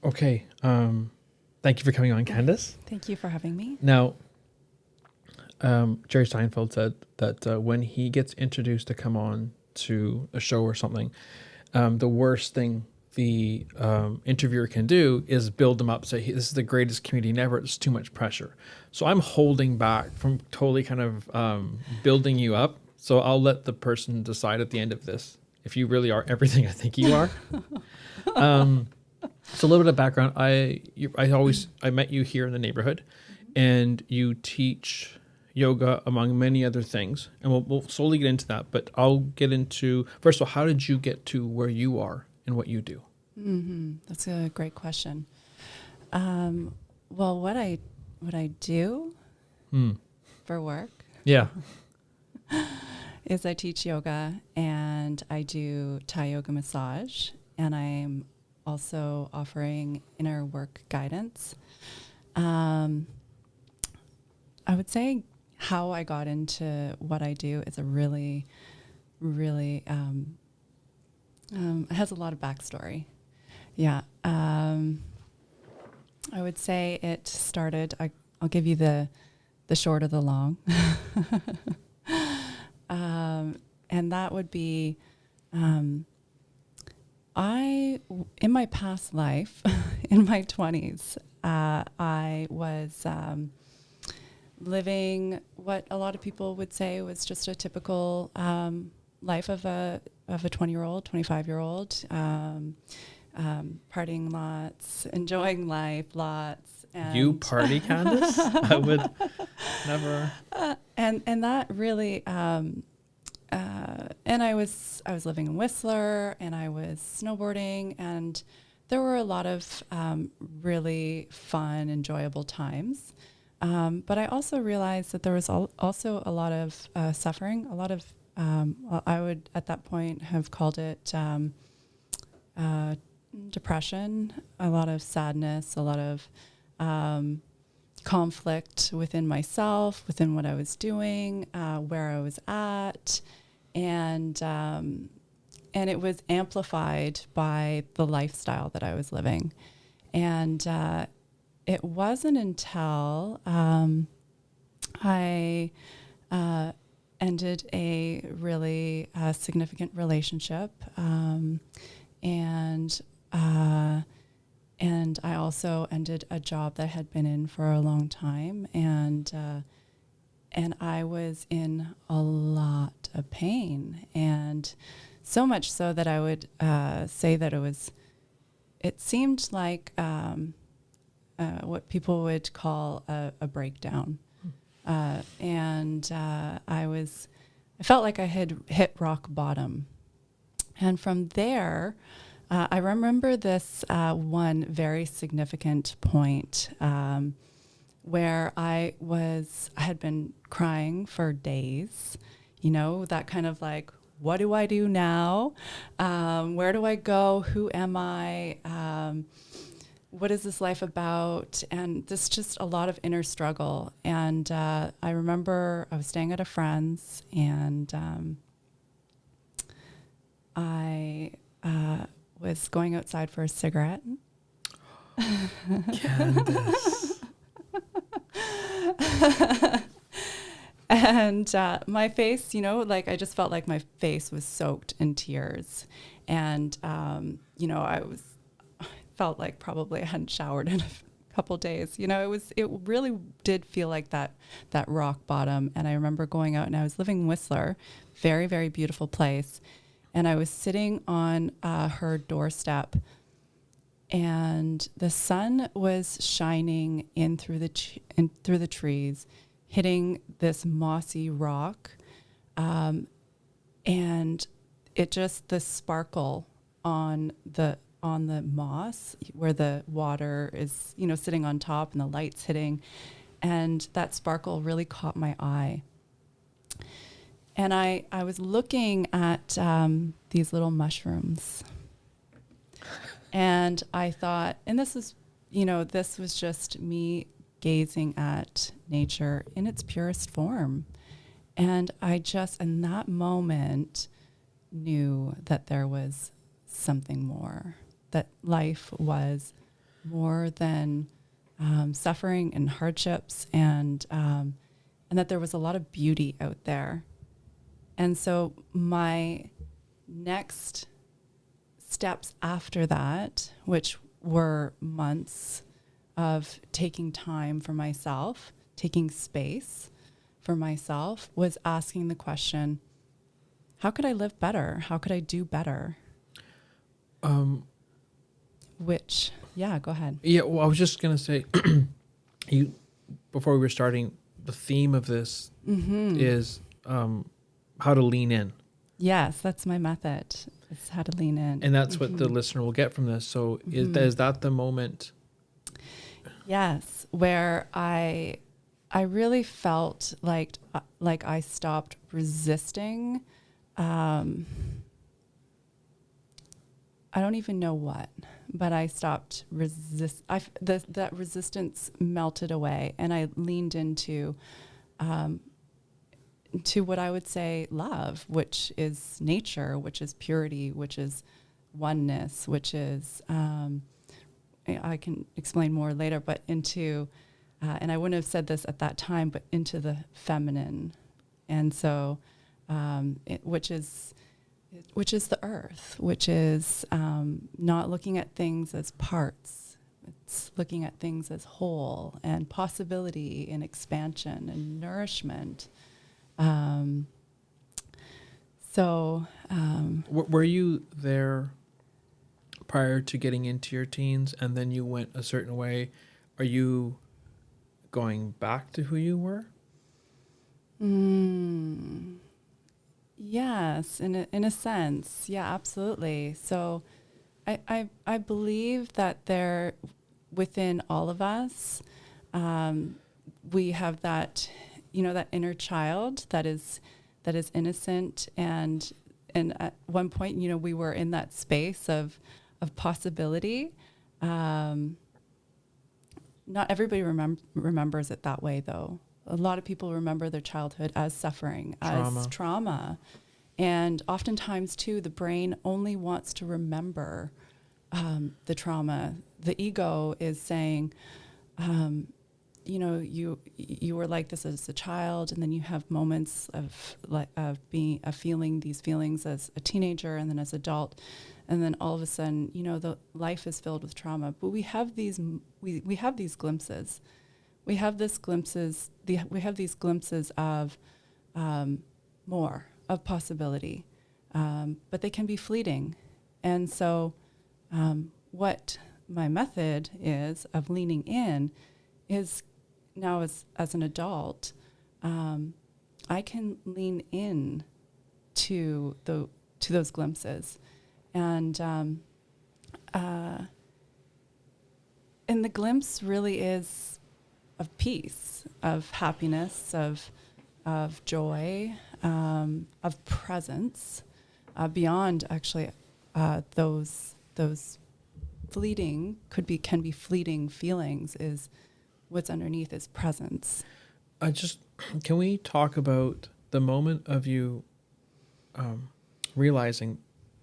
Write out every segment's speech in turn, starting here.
Okay. Thank you for coming on, Candise. Thank you for having me. Now, Jerry Seinfeld said that when he gets introduced to come on to a show or something, the worst thing the interviewer can do is build them up. Say, this is the greatest comedian ever. It's too much pressure. So I'm holding back from totally kind of building you up. So I'll let the person decide at the end of this if you really are everything I think you are. So a little bit of background. I met you here in the neighborhood, and you teach yoga among many other things, and we'll slowly get into that. But I'll get into, first of all, how did you get to where you are and what you do? That's a great question. Well, what I do for work, Yeah. is I teach yoga and I do Thai yoga massage, and I'm also offering inner work guidance. I would say how I got into what I do is a really, really, it has a lot of backstory. Yeah. I would say it started, I'll give you the short of the long. And that would be, in my past life, in my 20s, I was living what a lot of people would say was just a typical life of a 20-year-old, 25-year-old, partying lots, enjoying life lots. And You party, Candise? I would never. And that really, and I was living in Whistler, and I was snowboarding, and there were a lot of really fun, enjoyable times. But I also realized that there was also a lot of suffering, a lot of, I would at that point have called it depression, a lot of sadness, a lot of conflict within myself, within what I was doing, where I was at, and it was amplified by the lifestyle that I was living. And it wasn't until I ended a really significant relationship, and I also ended a job that I had been in for a long time, and I was in a lot of pain, and so much so that I would say that it seemed like what people would call a breakdown, and I felt like I had hit rock bottom, and from there. I remember this one very significant point where I had been crying for days, that kind of like, what do I do now? Where do I go? Who am I? What is this life about? And this just a lot of inner struggle. And I remember I was staying at a friend's, and I was going outside for a cigarette. Candise. And my face, I just felt like my face was soaked in tears. And, felt like probably I hadn't showered in a couple days. It really did feel like that rock bottom. And I remember going out, and I was living in Whistler, very, very beautiful place. And I was sitting on her doorstep, and the sun was shining in through the trees, hitting this mossy rock, and it just the sparkle on the moss where the water is sitting on top and the light's hitting, and that sparkle really caught my eye. And I was looking at these little mushrooms, and I thought, and this was just me gazing at nature in its purest form. And I just, in that moment, knew that there was something more, that life was more than suffering and hardships, and that there was a lot of beauty out there. And so my next steps after that, which were months of taking time for myself, taking space for myself, was asking the question, how could I live better? How could I do better? Go ahead. Yeah, well, I was just going to say, before we were starting, the theme of this is how to lean in. Yes, that's my method. It's how to lean in. And that's what the listener will get from this. So is that the moment? Yes, where I really felt like I stopped resisting. I don't even know what, but I stopped that resistance melted away, and I leaned into to what I would say love, which is nature, which is purity, which is oneness, which is I can explain more later, but into and I wouldn't have said this at that time, but into the feminine, and so which is the earth, which is not looking at things as parts. It's looking at things as whole and possibility and expansion and nourishment. Were you there prior to getting into your teens and then you went a certain way? Are you going back to who you were? Yes, in a sense. Yeah, absolutely. So I believe that there, within all of us, we have that, that inner child that is innocent, and at one point, we were in that space of possibility. Not everybody remembers it that way, though. A lot of people remember their childhood as suffering, as trauma. And oftentimes, too, the brain only wants to remember the trauma. The ego is saying, you were like this as a child, and then you have moments of feeling these feelings as a teenager, and then as adult, and then all of a sudden, the life is filled with trauma. But we have these glimpses. We have these glimpses of more, of possibility, but they can be fleeting. And so what my method is of leaning in is now as an adult, I can lean in to those glimpses. And the glimpse really is of peace, of happiness, of joy, of presence, beyond actually those fleeting can be fleeting feelings. Is what's underneath is presence. Can we talk about the moment of you realizing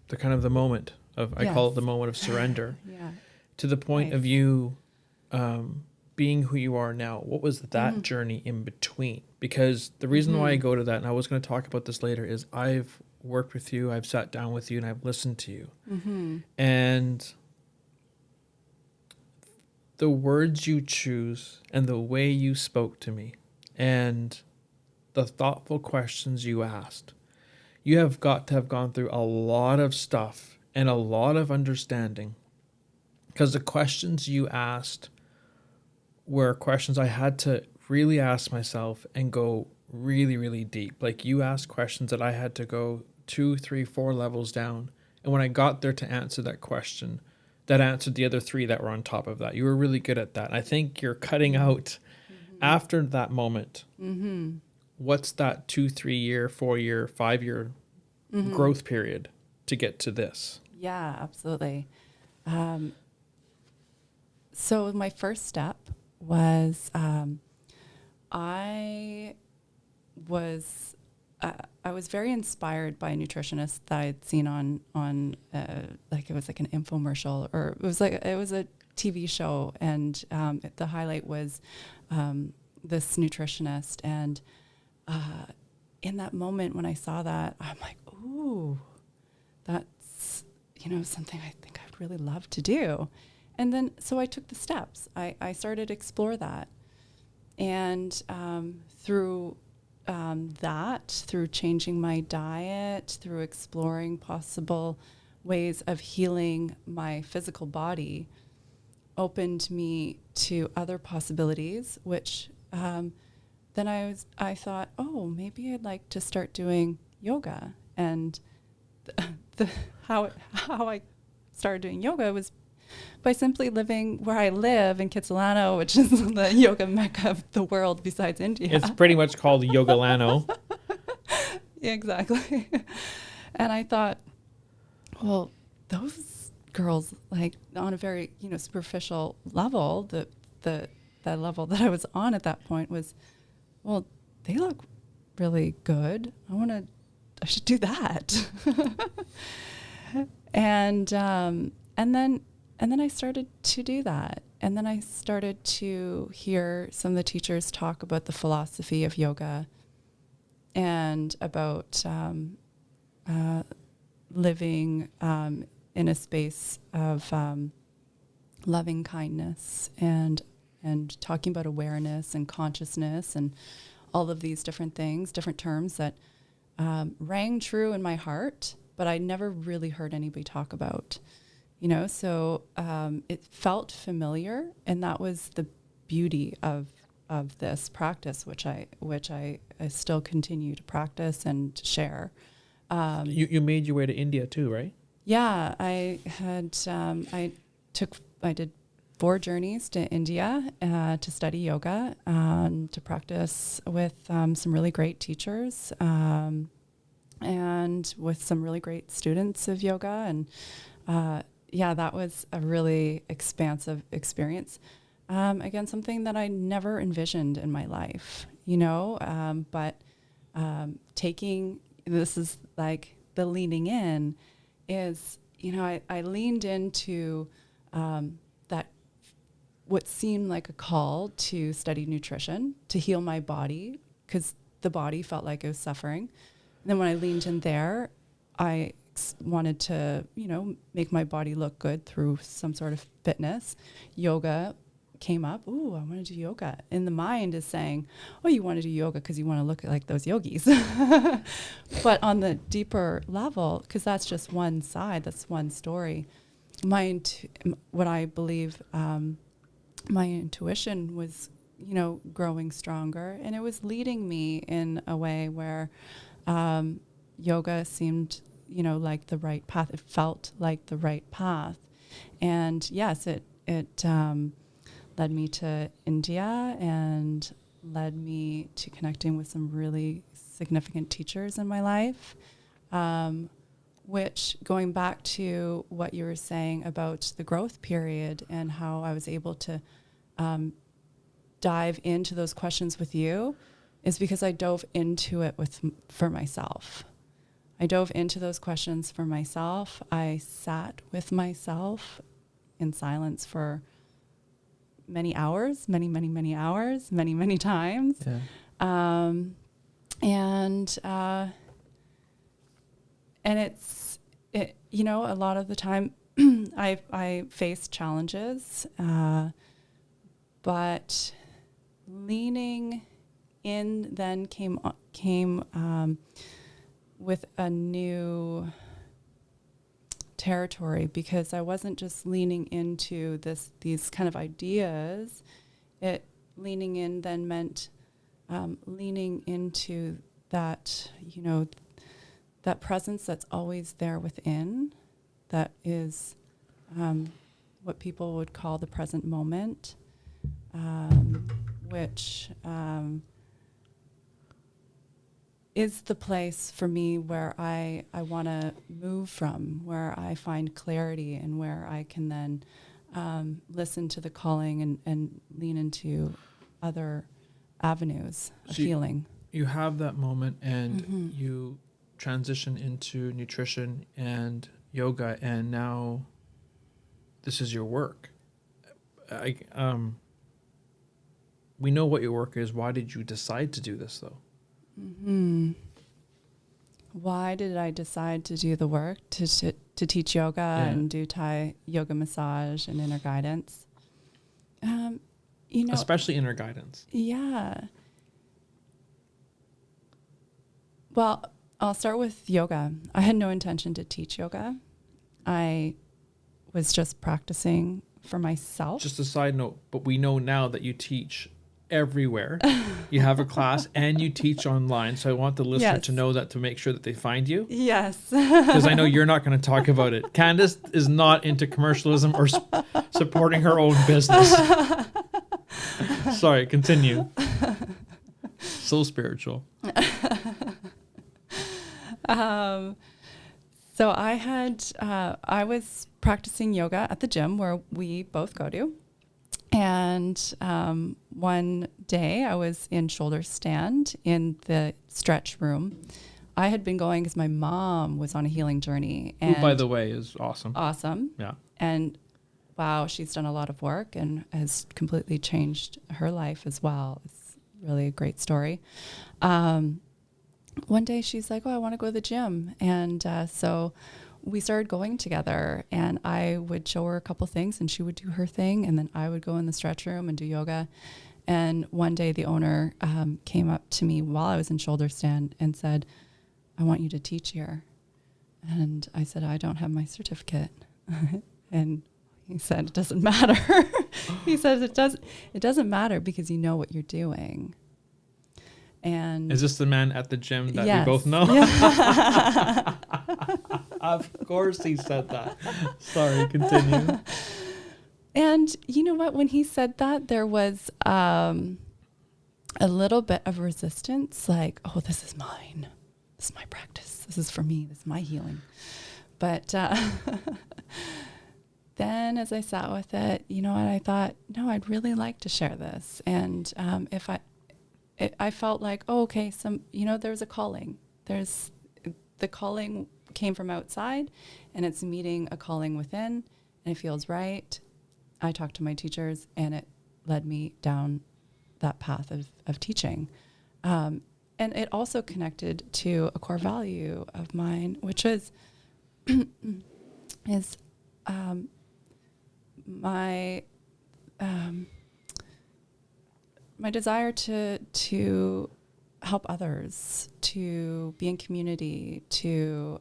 the moment of, I call it the moment of surrender, to the point of you being who you are now? What was that journey in between? Because the reason why I go to that, and I was going to talk about this later, is I've worked with you, I've sat down with you, and I've listened to you. And the words you choose and the way you spoke to me and the thoughtful questions you asked, you have got to have gone through a lot of stuff and a lot of understanding, because the questions you asked were questions I had to really ask myself and go really, really deep. Like, you asked questions that I had to go 2, 3, 4 levels down. And when I got there to answer that question, that answered the other 3 that were on top of that. You were really good at that. And I think you're cutting out after that moment. What's that 2, 3 year, 4 year, 5 year growth period to get to this? Yeah, absolutely. So my first step was I was I was very inspired by a nutritionist that I'd seen on like it was like an infomercial, or it was a TV show, and the highlight was this nutritionist, and in that moment when I saw that, I'm like, ooh, that's something I think I'd really love to do. And then so I took the steps. I started to explore that, and through through changing my diet, through exploring possible ways of healing my physical body, opened me to other possibilities, which then I thought, oh, maybe I'd like to start doing yoga. And how I started doing yoga was by simply living where I live in Kitsilano, which is the yoga mecca of the world besides India. It's pretty much called Yogalano. Exactly. And I thought, well, those girls, like on a very, superficial level, that level that I was on at that point was, well, they look really good. I should do that. And then I started to do that. And then I started to hear some of the teachers talk about the philosophy of yoga and about living in a space of loving kindness and talking about awareness and consciousness and all of these different things, different terms that rang true in my heart, but I never really heard anybody talk about. So it felt familiar, and that was the beauty of this practice, which I still continue to practice and share. You made your way to India too, right? Yeah, I did 4 journeys to India to study yoga, to practice with some really great teachers, and with some really great students of yoga, and that was a really expansive experience. Again, something that I never envisioned in my life, but taking, this is like the leaning in is, I leaned into that, what seemed like a call to study nutrition, to heal my body, because the body felt like it was suffering. And then when I leaned in there, I wanted to, make my body look good through some sort of fitness. Yoga came up. Ooh, I want to do yoga. And the mind is saying, oh, you want to do yoga because you want to look like those yogis. But on the deeper level, because that's just one side, that's one story. What I believe, my intuition was, growing stronger, and it was leading me in a way where yoga seemed, like the right path. It felt like the right path. And yes, it led me to India and led me to connecting with some really significant teachers in my life, which, going back to what you were saying about the growth period and how I was able to dive into those questions with you, is because I dove into it for myself. I dove into those questions for myself. I sat with myself in silence for many hours, many hours, many times. Yeah. And it's a lot of the time I face challenges, but leaning in then came with a new territory, because I wasn't just leaning into these kind of ideas. Leaning in then meant leaning into that, that presence that's always there within, that is what people would call the present moment, which is the place for me where I want to move from, where I find clarity, and where I can then listen to the calling and lean into other avenues of healing. you have that moment and you transition into nutrition and yoga, and now this is your work. We know what your work is. Why did you decide to do this, though? Why did I decide to do the work, to teach yoga and do Thai yoga massage and inner guidance? Especially inner guidance. Yeah. Well, I'll start with yoga. I had no intention to teach yoga. I was just practicing for myself. Just a side note, but we know now that you teach everywhere. You have a class and you teach online. So I want the listener to know that, to make sure that they find you. Yes. Because I know you're not going to talk about it. Candise is not into commercialism or supporting her own business. Sorry, continue. So spiritual. So I was practicing yoga at the gym where we both go to. And one day I was in shoulder stand in the stretch room. I had been going because my mom was on a healing journey. And who, by the way, is awesome. Awesome. Yeah. And wow, she's done a lot of work and has completely changed her life as well. It's really a great story. One day she's like, oh, I want to go to the gym. And so we started going together, and I would show her a couple things and she would do her thing. And then I would go in the stretch room and do yoga. And one day the owner came up to me while I was in shoulder stand and said, I want you to teach here. And I said, I don't have my certificate. And he said, it doesn't matter. He says, it doesn't matter because you know what you're doing. And is this the man at the gym that yes. we both know? Yeah. Of course he said that. Sorry, continue. And you know what? When he said that, there was a little bit of resistance, like, oh, this is mine. This is my practice. This is for me. This is my healing. But then as I sat with it, you know what? I thought, no, I'd really like to share this. And if I felt like, oh, okay, there's a calling. The calling came from outside, and it's meeting a calling within, and it feels right. I talked to my teachers, and it led me down that path of teaching. And it also connected to a core value of mine, which is my desire to help others, to be in community, to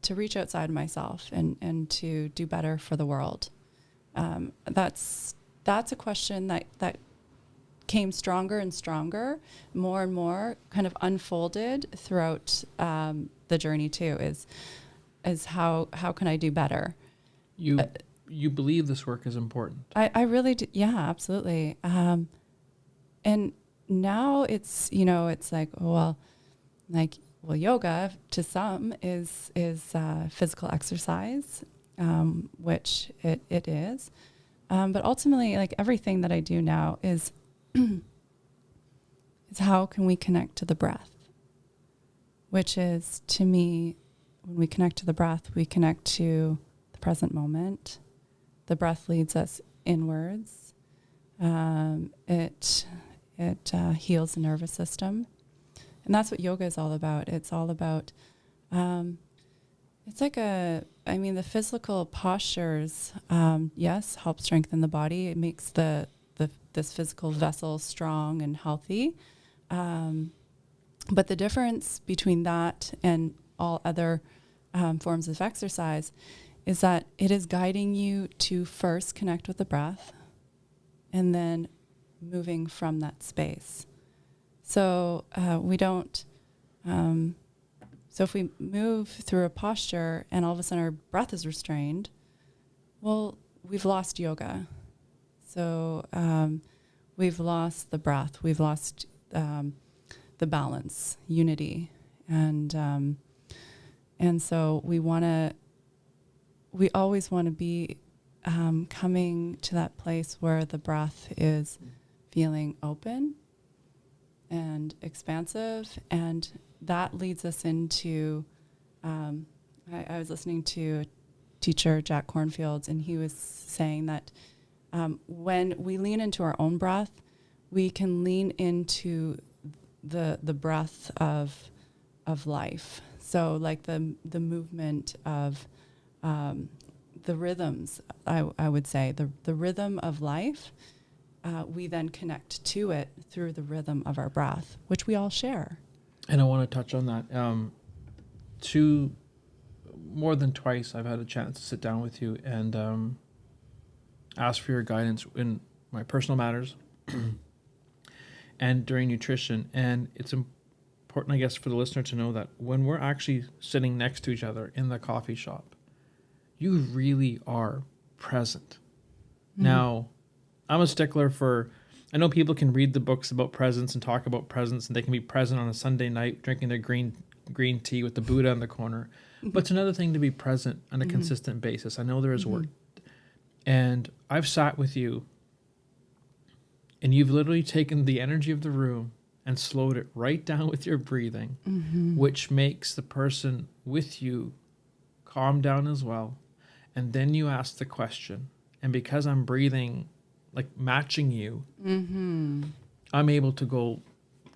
to reach outside myself and to do better for the world. That's a question that came stronger and stronger, more and more, kind of unfolded throughout the journey too. Is how can I do better? You believe this work is important. I really do. Yeah, absolutely. And now it's like, yoga to some is physical exercise, which it is. But ultimately, like, everything that I do now is how can we connect to the breath, which is, to me, when we connect to the breath, we connect to the present moment. The breath leads us inwards. It heals the nervous system. And that's what yoga is all about. It's all about, it's like the physical postures, yes, help strengthen the body. It makes this physical vessel strong and healthy. But the difference between that and all other forms of exercise is that it is guiding you to first connect with the breath and then moving from that space. So we don't, so if we move through a posture and all of a sudden our breath is restrained, well, we've lost yoga. So we've lost the breath, we've lost the balance, unity. And so we always want to be coming to that place where the breath is feeling open and expansive, and that leads us into, I was listening to teacher Jack Cornfield, and he was saying that when we lean into our own breath, we can lean into the breath of life. So like the movement of the rhythms, I would say the rhythm of life. We then connect to it through the rhythm of our breath, which we all share. And I want to touch on that. More than twice, I've had a chance to sit down with you and ask for your guidance in my personal matters and during nutrition. And it's important, I guess, for the listener to know that when we're actually sitting next to each other in the coffee shop, you really are present. Mm-hmm. Now, I'm a stickler for, I know people can read the books about presence and talk about presence, and they can be present on a Sunday night drinking their green tea with the Buddha in the corner. Mm-hmm. But it's another thing to be present on a mm-hmm. consistent basis. I know there is mm-hmm. work. And I've sat with you, and you've literally taken the energy of the room and slowed it right down with your breathing, mm-hmm. which makes the person with you calm down as well. And then you ask the question. And because I'm breathing, like matching you, mm-hmm. I'm able to go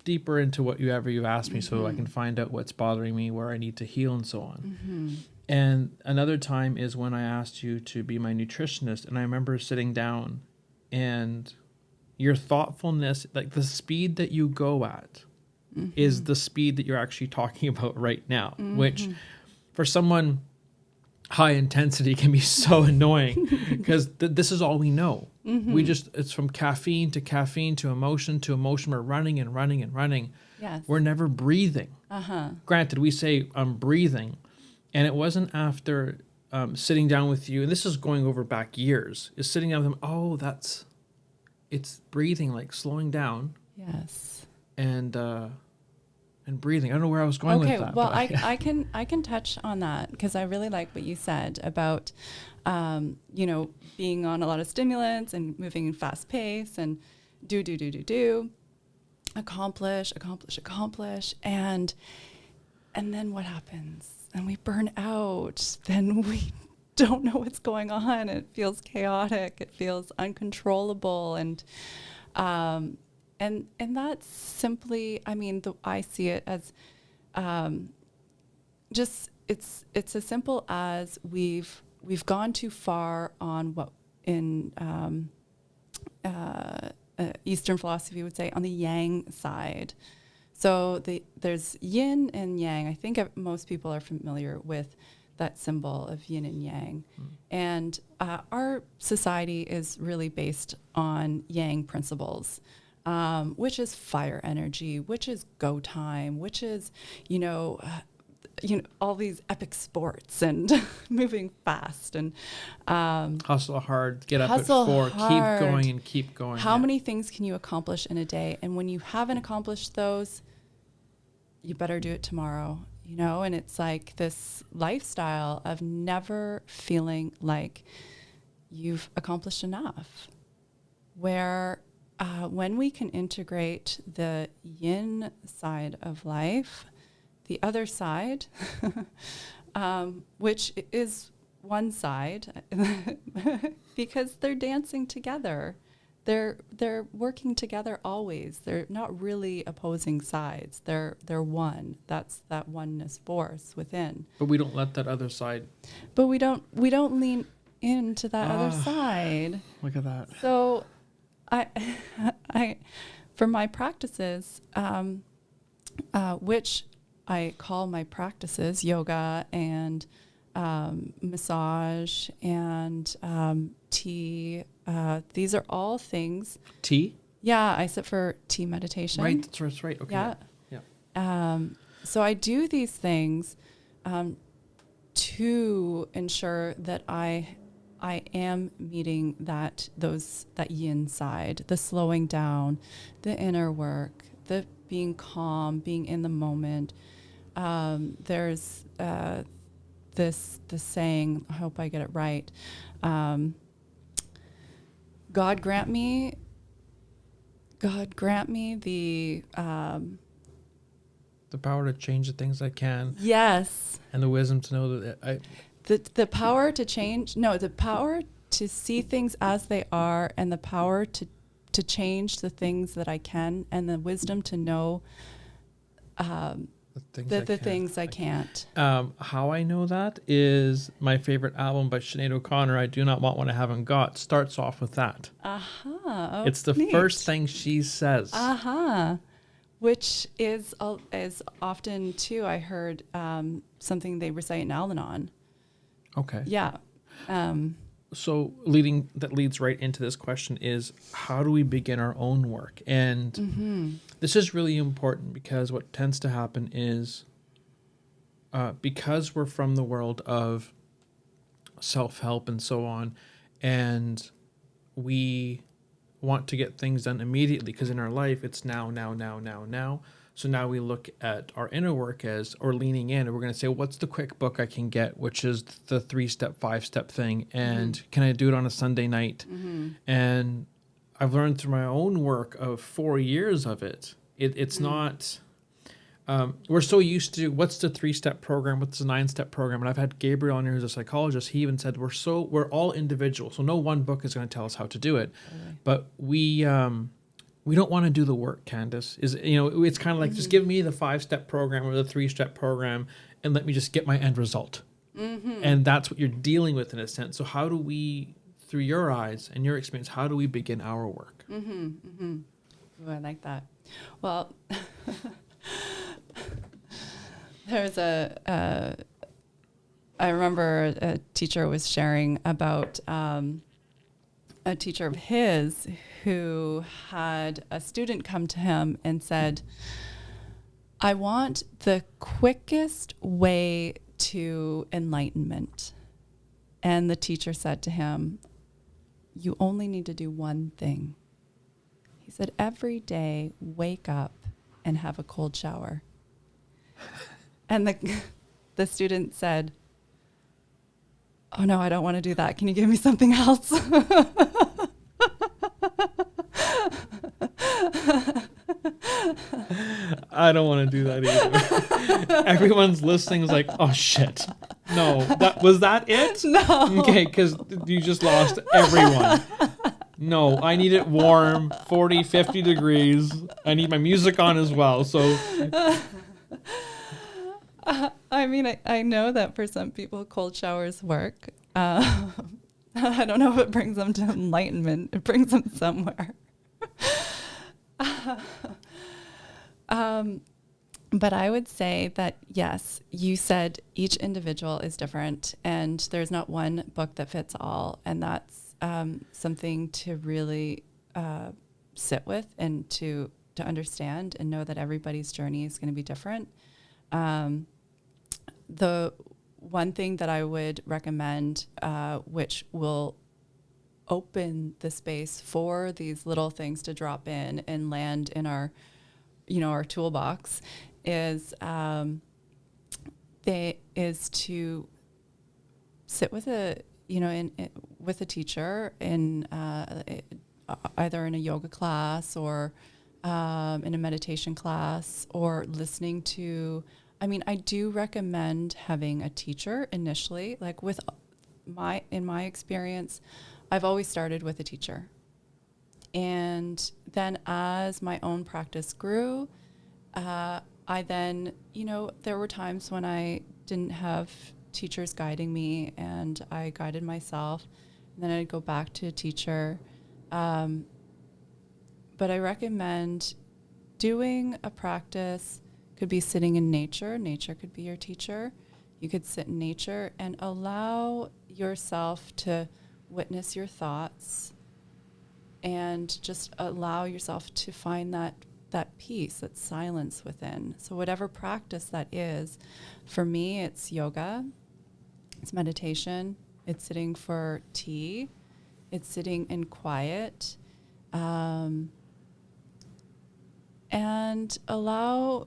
deeper into whatever you've asked me, mm-hmm. so I can find out what's bothering me, where I need to heal, and so on. Mm-hmm. And another time is when I asked you to be my nutritionist, and I remember sitting down, and your thoughtfulness, like the speed that you go at, mm-hmm. is the speed that you're actually talking about right now, mm-hmm. which for someone high intensity can be so annoying because this is all we know. Mm-hmm. It's from caffeine to emotion to emotion. We're running and running and running. Yes. We're never breathing. Uh-huh. Granted, we say I'm breathing, and it wasn't after sitting down with you, and this is going over back years, is sitting down with them, it's breathing, like slowing down. Yes. And breathing. I don't know where I was going with that. Okay, well, I can touch on that because I really like what you said about, being on a lot of stimulants and moving in fast pace and accomplish, and then what happens? And we burn out. Then we don't know what's going on. It feels chaotic. It feels uncontrollable, and that's simply, I see it as just it's as simple as we've gone too far on what in Eastern philosophy would say on the yang side. So there's yin and yang. I think most people are familiar with that symbol of yin and yang. Mm. And our society is really based on yang principles. Which is fire energy, which is go time, which is, all these epic sports and moving fast and hustle hard, get up at 4, keep going. How many things can you accomplish in a day? And when you haven't accomplished those, you better do it tomorrow, and it's like this lifestyle of never feeling like you've accomplished enough, where when we can integrate the yin side of life, the other side, which is one side, because they're dancing together. They're working together always. They're not really opposing sides. They're one. That's that oneness force within. But we don't let that other side. But we don't lean into that other side. Look at that. So I, for my practices, which I call my practices yoga and massage and tea. These are all things. Tea? Yeah, I sit for tea meditation. Right, that's right. Okay. Yeah. So I do these things to ensure that I am meeting that yin side, the slowing down, the inner work, the being calm, being in the moment. There's this saying, I hope I get it right, God grant me the power to change the things I can, yes, and the wisdom to know that the power to change, no, the power to see things as they are, and the power to change the things that I can, and the wisdom to know the things I can't. How I know that is my favorite album by Sinead O'Connor, I Do Not Want What I Haven't Got, starts off with that. Oh, it's the neat. first thing she says. Which is often too, I heard something they recite in Al-Anon. Okay. Yeah. So leads right into this question is, how do we begin our own work? And this is really important, because what tends to happen is, because we're from the world of self-help and so on, and we want to get things done immediately, because in our life it's now. So now we look at our inner work or leaning in, and we're going to say, what's the quick book I can get, which is the 3-step, 5-step thing, and can I do it on a Sunday night? And I've learned through my own work of 4 years of it, it's not. We're so used to, what's the 3-step program, what's the 9-step program, and I've had Gabriel on here who's a psychologist. He even said we're all individual, so no one book is going to tell us how to do it. But we don't want to do the work, Candise. It's kind of like, just give me the 5-step program or the 3-step program and let me just get my end result. And that's what you're dealing with in a sense. So how do we, through your eyes and your experience, how do we begin our work? Ooh, I like that. Well, there's I remember a teacher was sharing about a teacher of his who had a student come to him and said, I want the quickest way to enlightenment. And the teacher said to him, you only need to do one thing. He said, every day, wake up and have a cold shower. And the student said, oh no, I don't want to do that. Can you give me something else? I don't want to do that either. Everyone's listening is like, oh shit. No, was that it? No. Okay, because you just lost everyone. No, I need it warm, 40, 50 degrees. I need my music on as well. So, I mean, I know that for some people, cold showers work. I don't know if it brings them to enlightenment. It brings them somewhere. But I would say that, yes, you said each individual is different, and there's not one book that fits all. And that's something to really sit with and to understand and know that everybody's journey is going to be different. The one thing that I would recommend, which will open the space for these little things to drop in and land in our toolbox, is to sit with with a teacher in either in a yoga class or in a meditation class, or listening to. I mean, I do recommend having a teacher initially. Like in my experience, I've always started with a teacher. And then as my own practice grew, I then, there were times when I didn't have teachers guiding me, and I guided myself. And then I'd go back to a teacher. But I recommend doing a practice. Could be sitting in nature. Nature could be your teacher. You could sit in nature and allow yourself to witness your thoughts, and just allow yourself to find that peace, that silence within. So whatever practice that is, for me, it's yoga, it's meditation, it's sitting for tea, it's sitting in quiet, and allow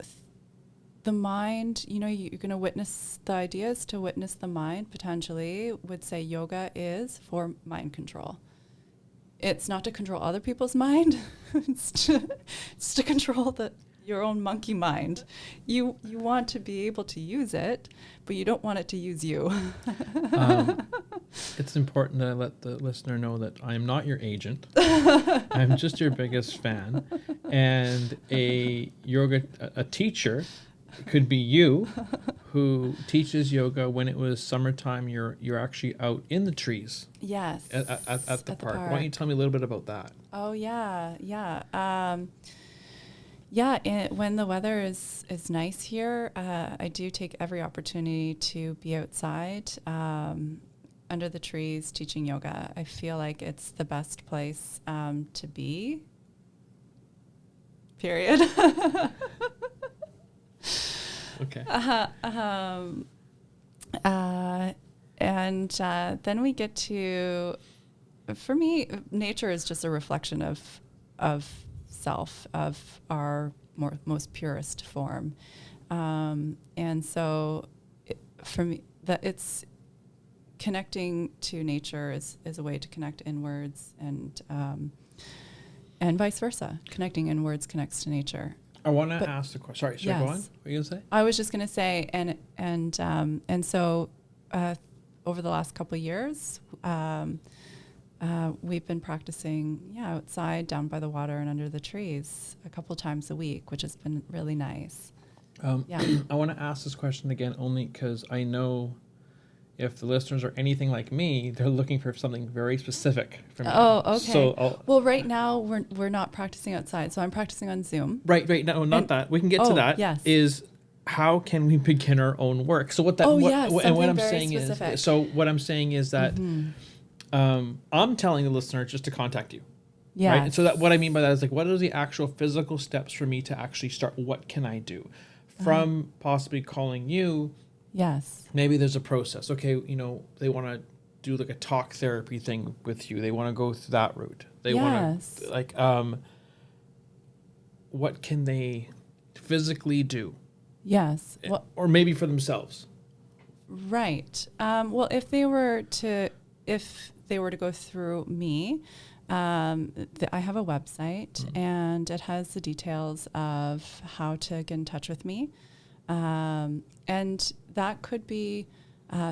the mind, you're going to witness the ideas. To witness the mind, potentially, would say yoga is for mind control. it's not to control other people's mind. it's to control your own monkey mind. You want to be able to use it, but you don't want it to use you. It's important that I let the listener know that I am not your agent. I'm just your biggest fan. And a teacher could be you, who teaches yoga when it was summertime. You're actually out in the trees. Yes. At the park. Why don't you tell me a little bit about that? Oh yeah. When the weather is nice here, I do take every opportunity to be outside under the trees teaching yoga. I feel like it's the best place to be. Period. Okay. And then we get to, for me, nature is just a reflection of self, of our most purest form. And so for me, that it's connecting to nature is a way to connect inwards, and vice versa. Connecting inwards connects to nature. I want to ask the question. Sorry, yes. Go on. What are you going to say? I was just going to say, and so over the last couple of years, we've been practicing, outside, down by the water, and under the trees a couple times a week, which has been really nice. I want to ask this question again only because I know if the listeners are anything like me, they're looking for something very specific from you. Oh, okay. So well, right now we're not practicing outside, so I'm practicing on Zoom. Right. No, not that. We can get to that. Yes. Is how can we begin our own work? So what I'm saying specific. is, so what I'm saying is that I'm telling the listener just to contact you. Yeah. Right. And so that what I mean by that is like, what are the actual physical steps for me to actually start? What can I do? From possibly calling you. Yes. Maybe there's a process. Okay, they want to do like a talk therapy thing with you. They want to go through that route. They want to what can they physically do? Yes. Or maybe for themselves. Right. Well, if they were to go through me, I have a website and it has the details of how to get in touch with me. And that could be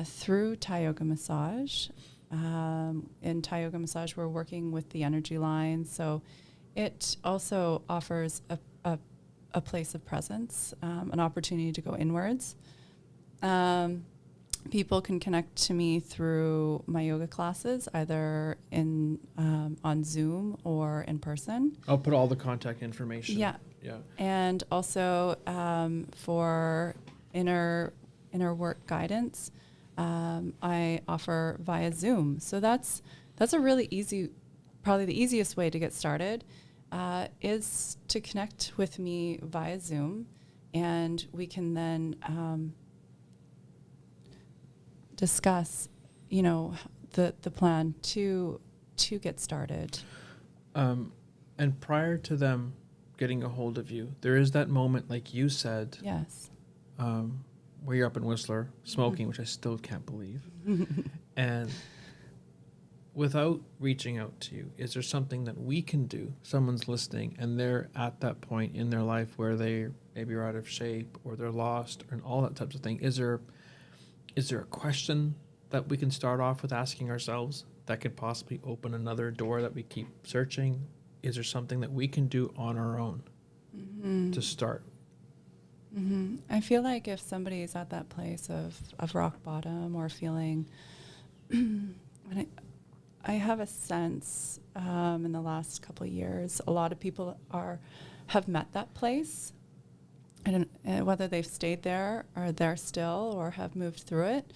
through Thai Yoga Massage. In Thai Yoga Massage, we're working with the energy lines. So it also offers a place of presence, an opportunity to go inwards. People can connect to me through my yoga classes, either on Zoom or in person. I'll put all the contact information. Yeah. And also for inner work guidance, I offer via Zoom. So that's a really easy, probably the easiest way to get started, is to connect with me via Zoom, and we can then discuss, the plan to get started. And prior to them getting a hold of you, there is that moment, like you said, yes, where you're up in Whistler smoking, which I still can't believe. And without reaching out to you, is there something that we can do? Someone's listening and they're at that point in their life where they maybe are out of shape or they're lost and all that types of thing. Is there a question that we can start off with asking ourselves that could possibly open another door that we keep searching? Is there something that we can do on our own to start? I feel like if somebody is at that place of rock bottom or feeling, and I have a sense in the last couple of years, a lot of people have met that place, and whether they've stayed there or they're still or have moved through it.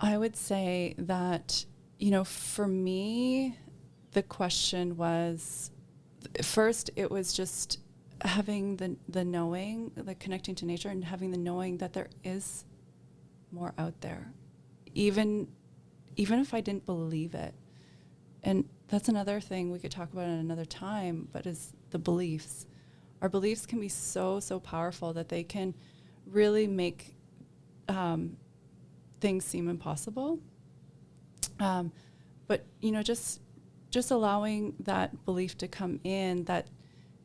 I would say that, for me, the question was, first, it was just having the knowing, like connecting to nature and having the knowing that there is more out there, even if I didn't believe it. And that's another thing we could talk about at another time, but is the beliefs. Our beliefs can be so, so powerful that they can really make things seem impossible. But, just allowing that belief to come in that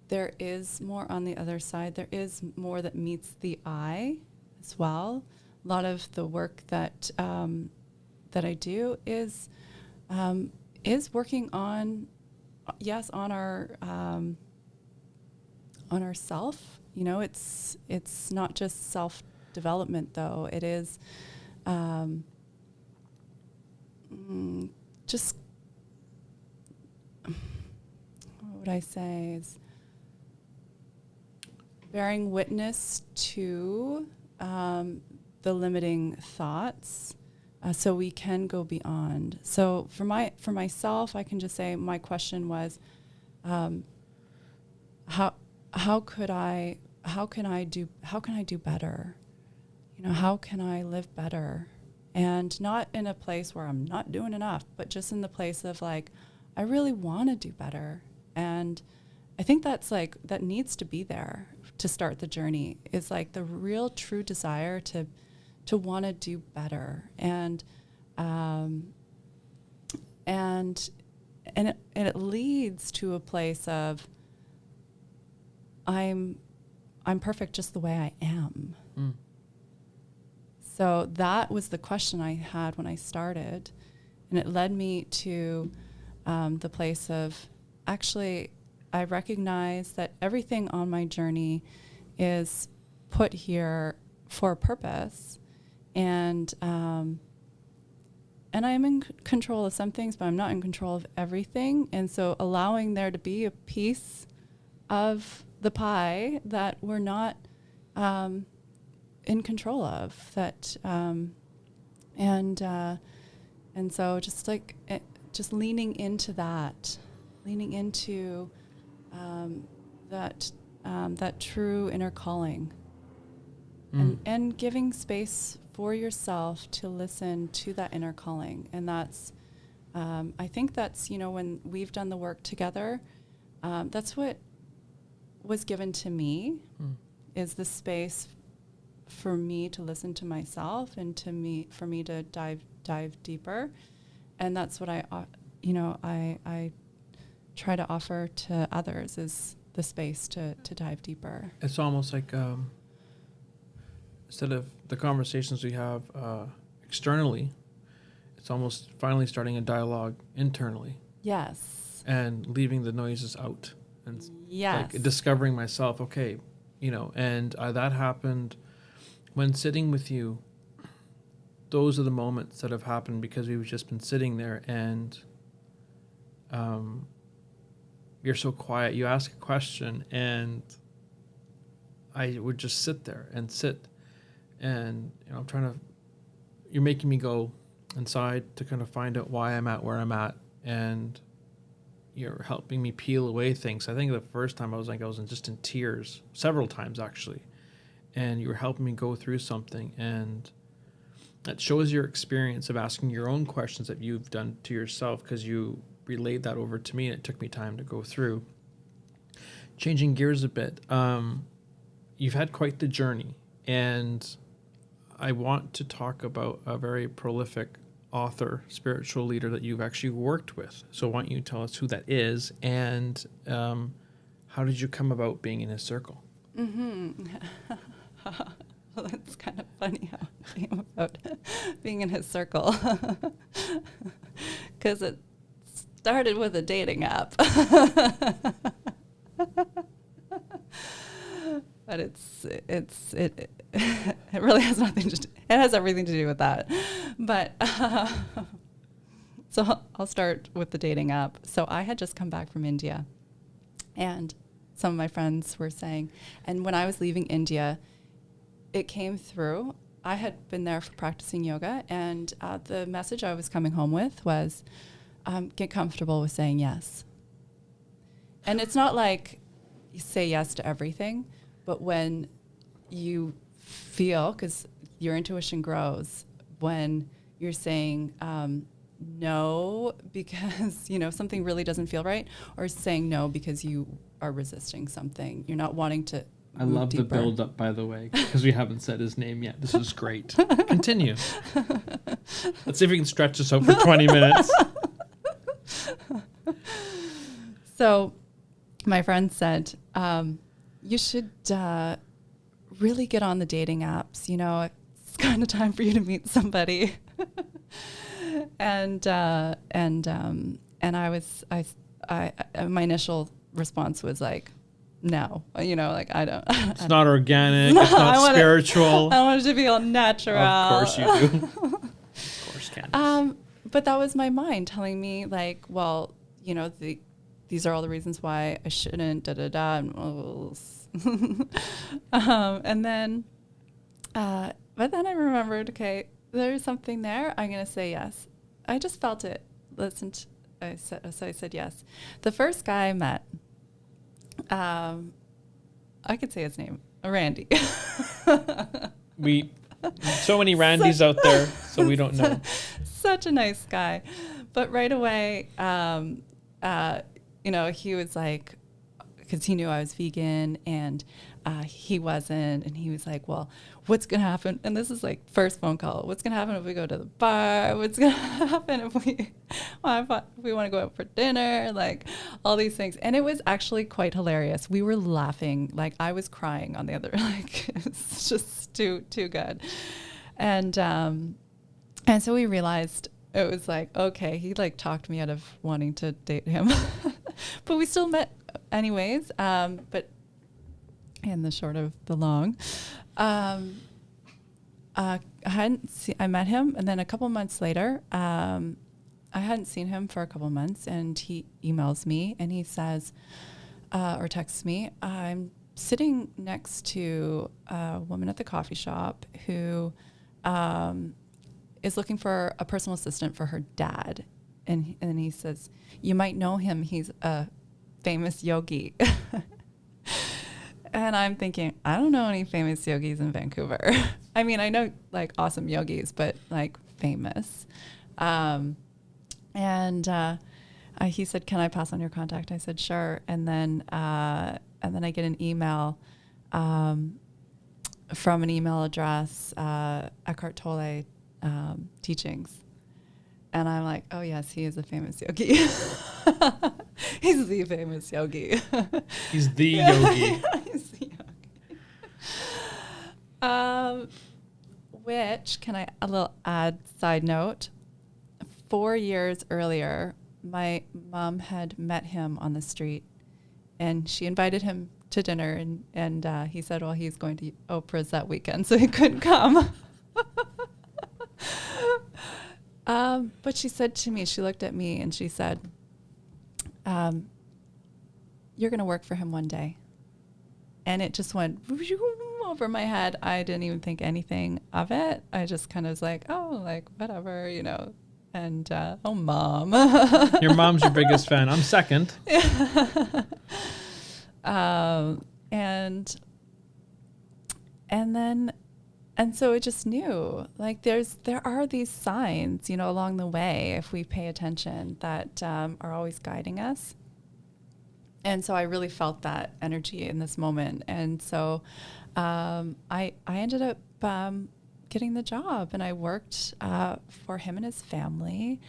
there is more on the other side. There is more that meets the eye as well. A lot of the work that I do is working on, on our self. It's not just self-development, though. It is just, what would I say, is bearing witness to the limiting thoughts, so we can go beyond. So for myself, I can just say my question was, how can I do better? How can I live better? And not in a place where I'm not doing enough, but just in the place of like, I really want to do better. And I think that needs to be there to start the journey, is like the real true desire to want to do better. And it leads to a place of I'm perfect just the way I am. Mm. So that was the question I had when I started, and it led me to the place of, actually, I recognize that everything on my journey is put here for a purpose, and I'm in control of some things, but I'm not in control of everything. And so allowing there to be a piece of the pie that we're not in control of, that and so just like just leaning into that, that true inner calling, and giving space for yourself to listen to that inner calling. And that's I think that's, when we've done the work together, that's what was given to me, is the space for me to listen to myself, and for me to dive deeper. And that's what I try to offer to others, is the space to dive deeper. It's almost like instead of the conversations we have externally, it's almost finally starting a dialogue internally. Yes. And leaving the noises out, and yes, like discovering myself. Okay, and that happened when sitting with you. Those are the moments that have happened because we've just been sitting there, and you're so quiet. You ask a question, and I would just sit there and sit, and you're making me go inside to kind of find out why I'm at where I'm at, and you're helping me peel away things. I think the first time I was just in tears, several times actually, and you were helping me go through something, and that shows your experience of asking your own questions that you've done to yourself, because you relayed that over to me, and it took me time to go through. Changing gears a bit, you've had quite the journey, and I want to talk about a very prolific author, spiritual leader that you've actually worked with. So why don't you tell us who that is, and how did you come about being in his circle? Mm-hmm. Well, it's kind of funny how it came about being in his circle, because it started with a dating app. But it really has nothing to do. It has everything to do with that. But so I'll start with the dating app. So I had just come back from India, and some of my friends were saying, and when I was leaving India, it came through. I had been there for practicing yoga, and the message I was coming home with was, get comfortable with saying yes. And it's not like you say yes to everything, but when you feel, because your intuition grows, when you're saying no because something really doesn't feel right, or saying no because you are resisting something. You're not wanting to I love the build up, by the way, because we haven't said his name yet. This is great. Continue. Let's see if we can stretch this out for 20 minutes. So my friend said, you should really get on the dating apps. You know, it's kind of time for you to meet somebody. and I my initial response was like, no, you know, like I don't. It's not organic. It's not spiritual. I want it to be all natural. Of course you do. Of course, Candise. But that was my mind telling me like, well, you know, these are all the reasons why I shouldn't. Da da da. And then, but then I remembered, okay, there's something there. I'm gonna say yes. I just felt it. I said yes. The first guy I met. I could say his name, Randy. So many Randys out there, so we don't know. Such a nice guy, but right away, you know, he was like, because he knew I was vegan and he wasn't, and he was like, well, what's gonna happen? And this is like first phone call. What's gonna happen if we go to the bar? What's gonna happen if we want to go out for dinner? Like all these things. And it was actually quite hilarious. We were laughing, like I was crying on the other, like it's just too good. And so we realized it was like, okay, he like talked me out of wanting to date him, but we still met anyways. But in the short of the long, I met him, and then a couple months later, I hadn't seen him for a couple months, and he emails me and he says, or texts me, I'm sitting next to a woman at the coffee shop who is looking for a personal assistant for her dad. And he says, you might know him. He's a famous yogi. And I'm thinking, I don't know any famous yogis in Vancouver. I mean, I know like awesome yogis, but like famous. He said, can I pass on your contact? I said, sure. And then I get an email from an email address, Eckhart Tolle teachings. And I'm like, oh yes, he is a famous yogi. He's the famous yogi. He's the yogi. He's the yogi. Which, a little side note, 4 years earlier, my mom had met him on the street, and she invited him to dinner, and he said, well, he's going to Oprah's that weekend, so he couldn't come. But she said to me, she looked at me and she said, you're going to work for him one day. And it just went over my head. I didn't even think anything of it. I just kind of was like, oh, like whatever, you know. And, oh, Mom. Your mom's your biggest fan. I'm second. And so I just knew, like, there are these signs, you know, along the way, if we pay attention, that are always guiding us. And so I really felt that energy in this moment. And so I ended up getting the job, and I worked for him and his family,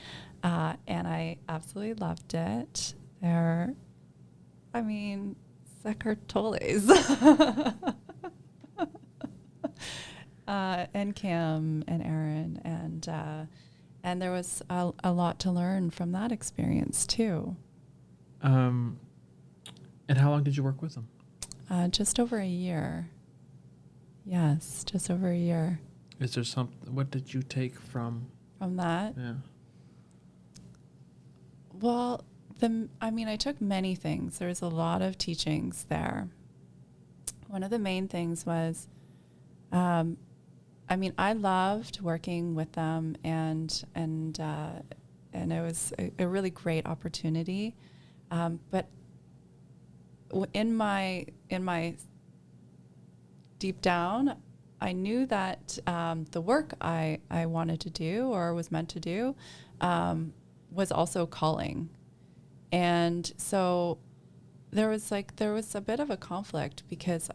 and I absolutely loved it. Eckhart Tolle's. And Kim and Aaron, and there was a lot to learn from that experience too. And how long did you work with them? Just over a year. Yes, just over a year. Is there what did you take from that? Yeah. Well, I took many things. There was a lot of teachings there. One of the main things was, I loved working with them, and it was a really great opportunity. But in my deep down, I knew that the work I wanted to do or was meant to do was also calling. And so there was a bit of a conflict, because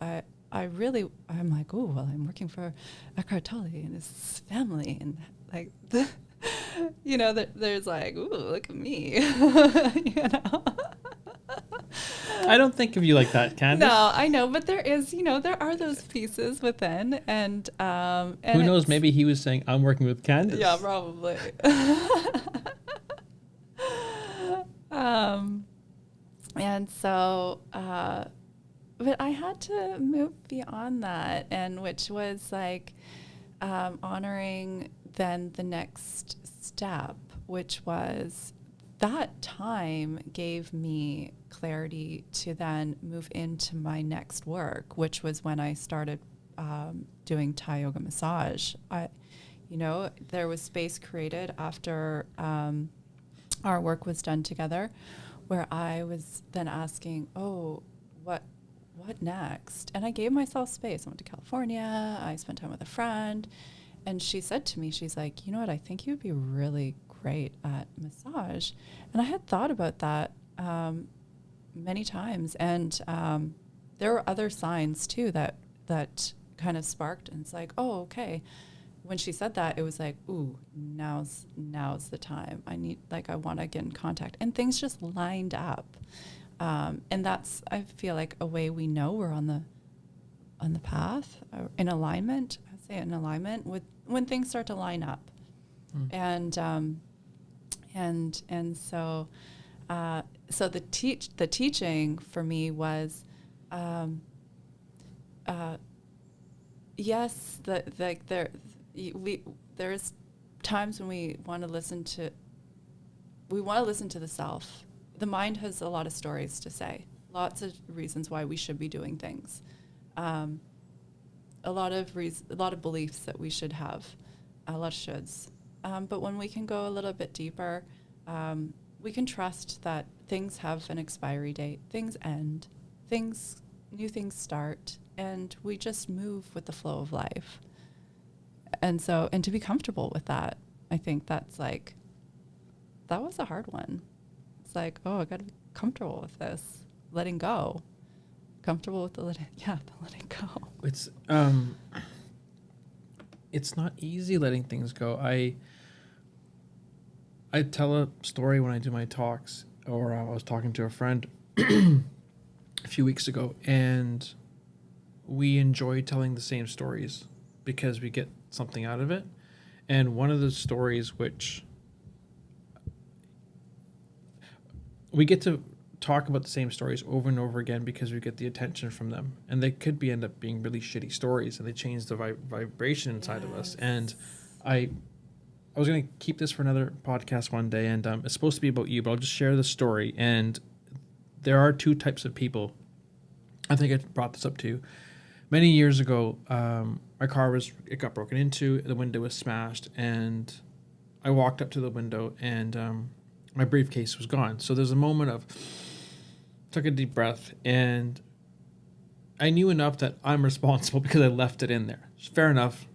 I'm like, oh, well, I'm working for Eckhart Tolle and his family, and like, there's like, ooh, look at me, I don't think of you like that, Candice. No, I know, but there is, there are those pieces within, and who knows? Maybe he was saying, "I'm working with Candice." Yeah, probably. And so, but I had to move beyond that, and which was like honoring then the next step, which was that time gave me clarity to then move into my next work, which was when I started doing Thai yoga massage. There was space created after our work was done together, where I was then asking, oh, what next? And I gave myself space. I went to California. I spent time with a friend. And she said to me, she's like, you know what, I think you'd be really great at massage. And I had thought about that many times. And there were other signs, too, that kind of sparked. And it's like, oh, okay. When she said that, it was like, ooh, now's the time. I want to get in contact. And things just lined up. And that's, I feel like, a way we know we're on the path, in alignment. I'd say in alignment with when things start to line up. And so the teaching for me was, yes, there's times when we want to listen to the self. The mind has a lot of stories to say, lots of reasons why we should be doing things, a lot of beliefs that we should have, a lot of shoulds. But when we can go a little bit deeper, we can trust that things have an expiry date, things end, new things start, and we just move with the flow of life. And to be comfortable with that, I think that was a hard one. It's like, oh, I got to be comfortable with this, letting go, comfortable with the letting go. It's not easy letting things go. I tell a story when I do my talks, or I was talking to a friend a few weeks ago, and we enjoy telling the same stories because we get something out of it. And one of the stories which we get to talk about the same stories over and over again because we get the attention from them, and they could end up being really shitty stories, and they change the vibration inside of us. And I was going to keep this for another podcast one day, and it's supposed to be about you, but I'll just share the story. And there are two types of people. I think I brought this up to you. Many years ago, my car got broken into, the window was smashed, and I walked up to the window, and my briefcase was gone. So there's a moment of, took a deep breath, and I knew enough that I'm responsible because I left it in there. Fair enough.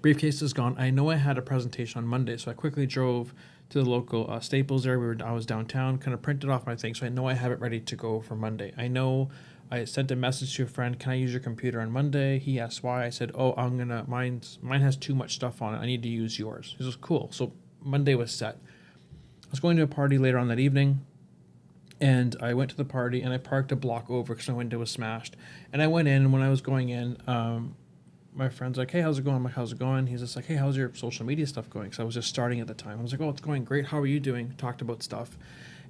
Briefcase is gone. I know I had a presentation on Monday, so I quickly drove to the local Staples there. I was downtown, kind of printed off my thing, so I know I have it ready to go for Monday. I know I sent a message to a friend, can I use your computer on Monday? He asked why. I said, oh, mine has too much stuff on it. I need to use yours. He was cool. So Monday was set. I was going to a party later on that evening, and I went to the party, and I parked a block over because my window was smashed. And I went in, and when I was going in, my friend's like, hey, how's it going? I'm like, how's it going? He's just like, hey, how's your social media stuff going? Because I was just starting at the time. I was like, oh, it's going great. How are you doing? Talked about stuff.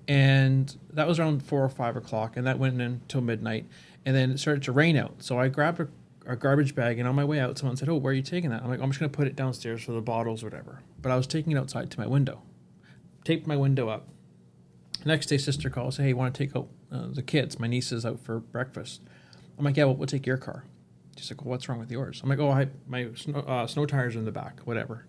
And that was around 4 or 5 o'clock, and that went in until midnight. And then it started to rain out. So I grabbed a garbage bag, and on my way out, someone said, oh, where are you taking that? I'm like, I'm just going to put it downstairs for the bottles or whatever. But I was taking it outside to my window. Taped my window up. Next day, sister calls, hey, you want to take out the kids? My niece is out for breakfast. I'm like, yeah, well, we'll take your car. She's like, well, what's wrong with yours? I'm like, oh, my snow tires are in the back, whatever.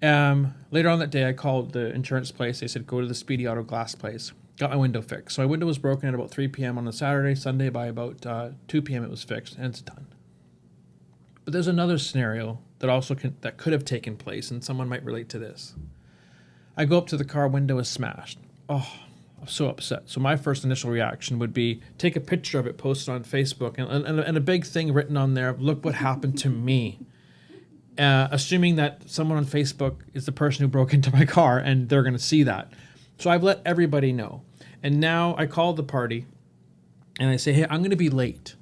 Later on that day, I called the insurance place. They said, go to the Speedy Auto Glass place. Got my window fixed. So my window was broken at about 3 p.m. on a Saturday. Sunday, by about 2 p.m., it was fixed, and it's done. But there's another scenario that could have taken place, and someone might relate to this. I go up to the car, window is smashed. Oh, so upset. So my first initial reaction would be take a picture of it, post it on Facebook, and a big thing written on there, look what happened to me. Assuming that someone on Facebook is the person who broke into my car and they're going to see that. So I've let everybody know. And now I call the party and I say, hey, I'm going to be late.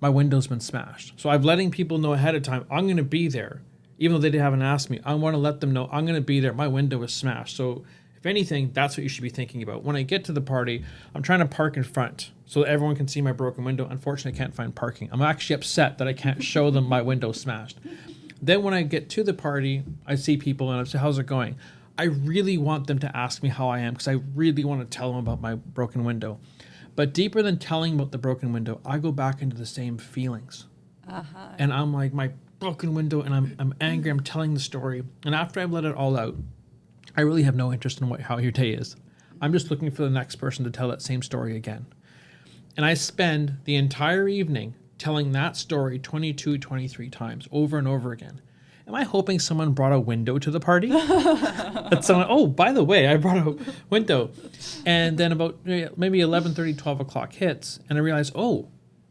My window's been smashed. So I'm letting people know ahead of time, I'm going to be there. Even though they haven't asked me, I want to let them know I'm going to be there. My window is smashed. So if anything, that's what you should be thinking about. When I get to the party, I'm trying to park in front so that everyone can see my broken window. Unfortunately, I can't find parking. I'm actually upset that I can't show them my window smashed. Then when I get to the party, I see people and I say, how's it going? I really want them to ask me how I am because I really want to tell them about my broken window. But deeper than telling about the broken window, I go back into the same feelings. And I'm like, my broken window, and I'm angry. I'm telling the story. And after I've let it all out, I really have no interest in how your day is. I'm just looking for the next person to tell that same story again. And I spend the entire evening telling that story 22, 23 times over and over again. Am I hoping someone brought a window to the party? That someone, oh, by the way, I brought a window. And then about maybe 11:30, 12 o'clock hits, and I realize, oh,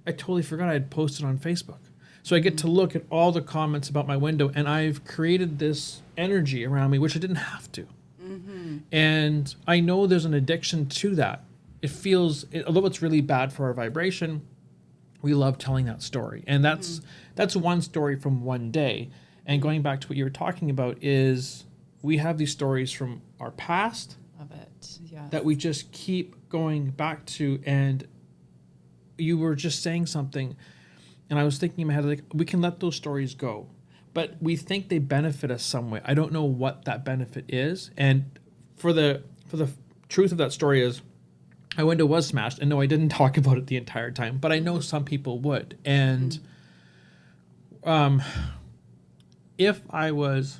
I totally forgot I had posted on Facebook. So I get to look at all the comments about my window, and I've created this energy around me, which I didn't have to. And I know there's an addiction to that. It feels, although it's really bad for our vibration, we love telling that story. And that's one story from one day. And going back to what you were talking about is we have these stories from our past that we just keep going back to. And you were just saying something, and I was thinking in my head, like, we can let those stories go, but we think they benefit us some way. I don't know what that benefit is. And for the truth of that story is, my window was smashed, and no, I didn't talk about it the entire time, but I know some people would. And if I was,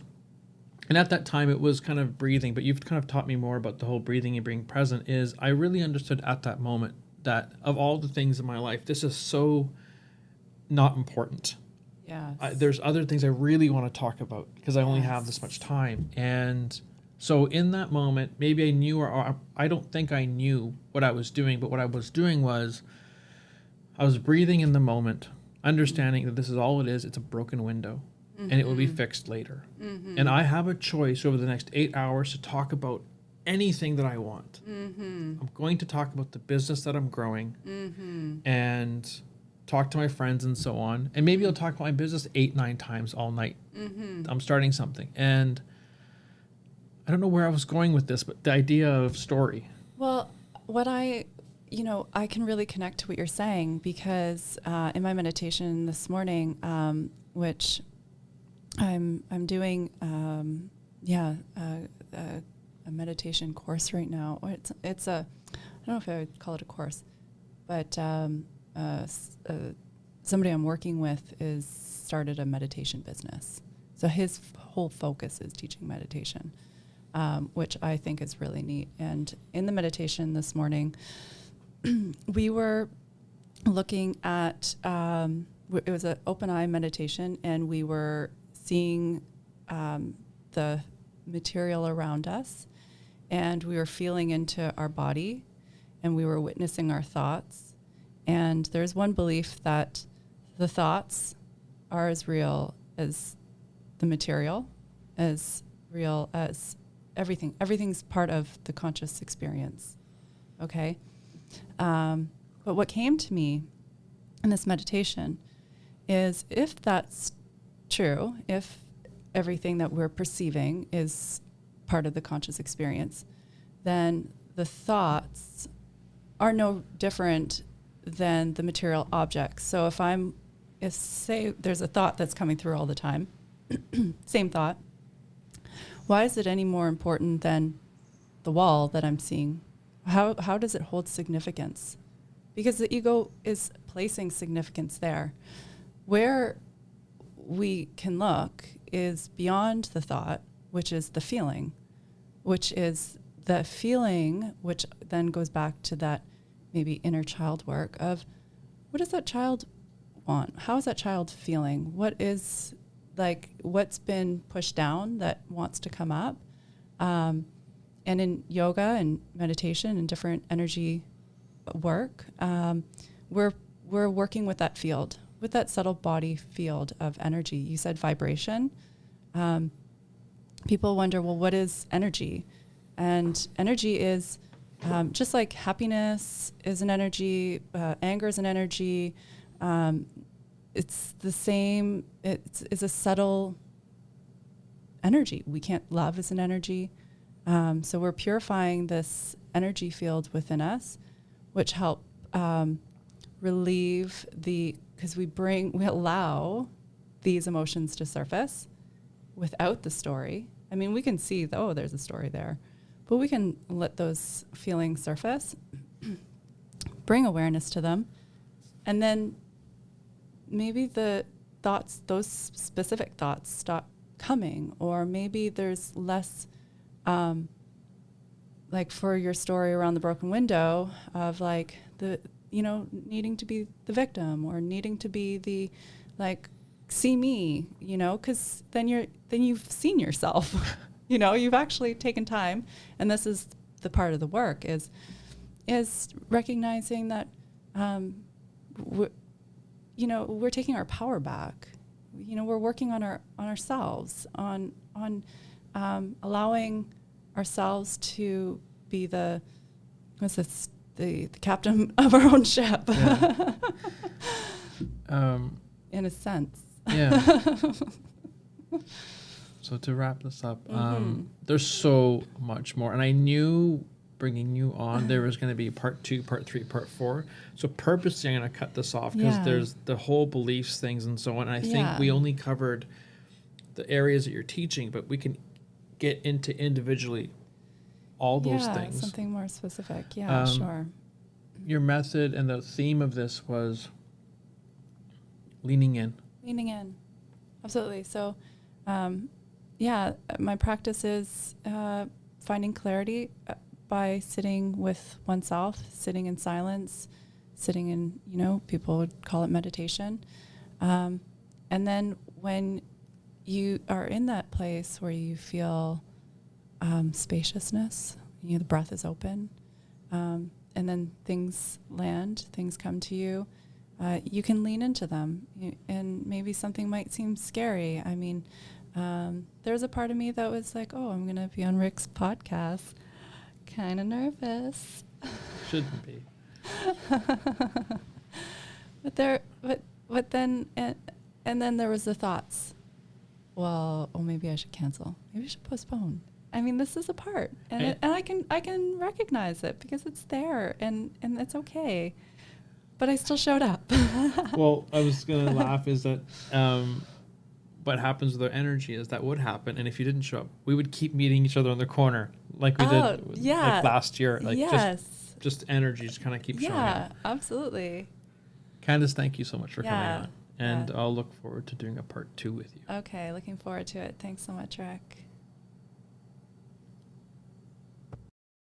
and at that time it was kind of breathing, but you've kind of taught me more about the whole breathing and being present, is I really understood at that moment that of all the things in my life, this is so not important. There's other things I really want to talk about because I only have this much time. And so in that moment, maybe I knew, or I don't think I knew what I was doing, but what I was doing was I was breathing in the moment, understanding that this is all it is. It's a broken window. And it will be fixed later. And I have a choice over the next 8 hours to talk about anything that I want. I'm going to talk about the business that I'm growing and talk to my friends and so on. And maybe I'll talk about my business 8-9 times all night. I'm starting something. And I don't know where I was going with this, but the idea of story. Well, what I can really connect to what you're saying because in my meditation this morning, which I'm doing a meditation course right now. It's a, I don't know if I would call it a course, but somebody I'm working with is started a meditation business. So his whole focus is teaching meditation, which I think is really neat. And in the meditation this morning, we were looking at, it was an open eye meditation, and we were seeing the material around us, and we were feeling into our body, and we were witnessing our thoughts. And there's one belief that the thoughts are as real as the material, as real as everything. Everything's part of the conscious experience, okay? But what came to me in this meditation is, if that's true, if everything that we're perceiving is part of the conscious experience, then the thoughts are no different than the material objects. So if say there's a thought that's coming through all the time, same thought, why is it any more important than the wall that I'm seeing? How does it hold significance? Because the ego is placing significance there. Where we can look is beyond the thought, which is the feeling, which then goes back to that maybe inner child work of, what does that child want? How is that child feeling? What's been pushed down that wants to come up? and in yoga and meditation and different energy work, we're working with that field, with that subtle body field of energy. You said vibration. People wonder, well, what is energy? And energy is just like happiness is an energy, anger is an energy. It's the same. It's a subtle energy. Love is an energy. So we're purifying this energy field within us, which help relieve because we allow these emotions to surface without the story. I mean, we can see, there's a story there, but we can let those feelings surface, bring awareness to them, and then maybe the thoughts, those specific thoughts, stop coming, or maybe there's less, like for your story around the broken window of like needing to be the victim or needing to be the, like, see me, because then you've seen yourself, you've actually taken time. And this is the part of the work is recognizing that, we're taking our power back. We're working on ourselves, on allowing ourselves to be the captain of our own ship. Yeah. In a sense. Yeah. So to wrap this up, there's so much more. And I knew bringing you on, there was going to be part 2, part 3, part 4. So purposely, I'm going to cut this off because there's the whole beliefs things and so on. And I think we only covered the areas that you're teaching, but we can get into individually all those things. Something more specific. Yeah, sure. Your method and the theme of this was leaning in. Leaning in. Absolutely. So, my practice is finding clarity by sitting with oneself, sitting in silence, sitting in, people would call it meditation. And then when you are in that place where you feel spaciousness, the breath is open, and then things land, things come to you, you can lean into them. And maybe something might seem scary. I mean, there's a part of me that was like, I'm going to be on Rick's podcast. Kind of nervous. Shouldn't be. But then, and then there was the thoughts. Well, maybe I should cancel. Maybe I should postpone. I mean, this is a part, and I can recognize it because it's there, and it's okay. But I still showed up. Well, I was gonna laugh. Is that what happens with our energy? Is that would happen, and if you didn't show up, we would keep meeting each other on the corner like we did like last year. Like just energy just kind of keep showing up. Yeah, absolutely. Candise, thank you so much for coming on. And I'll look forward to doing a part 2 with you. Okay, looking forward to it. Thanks so much, Rick.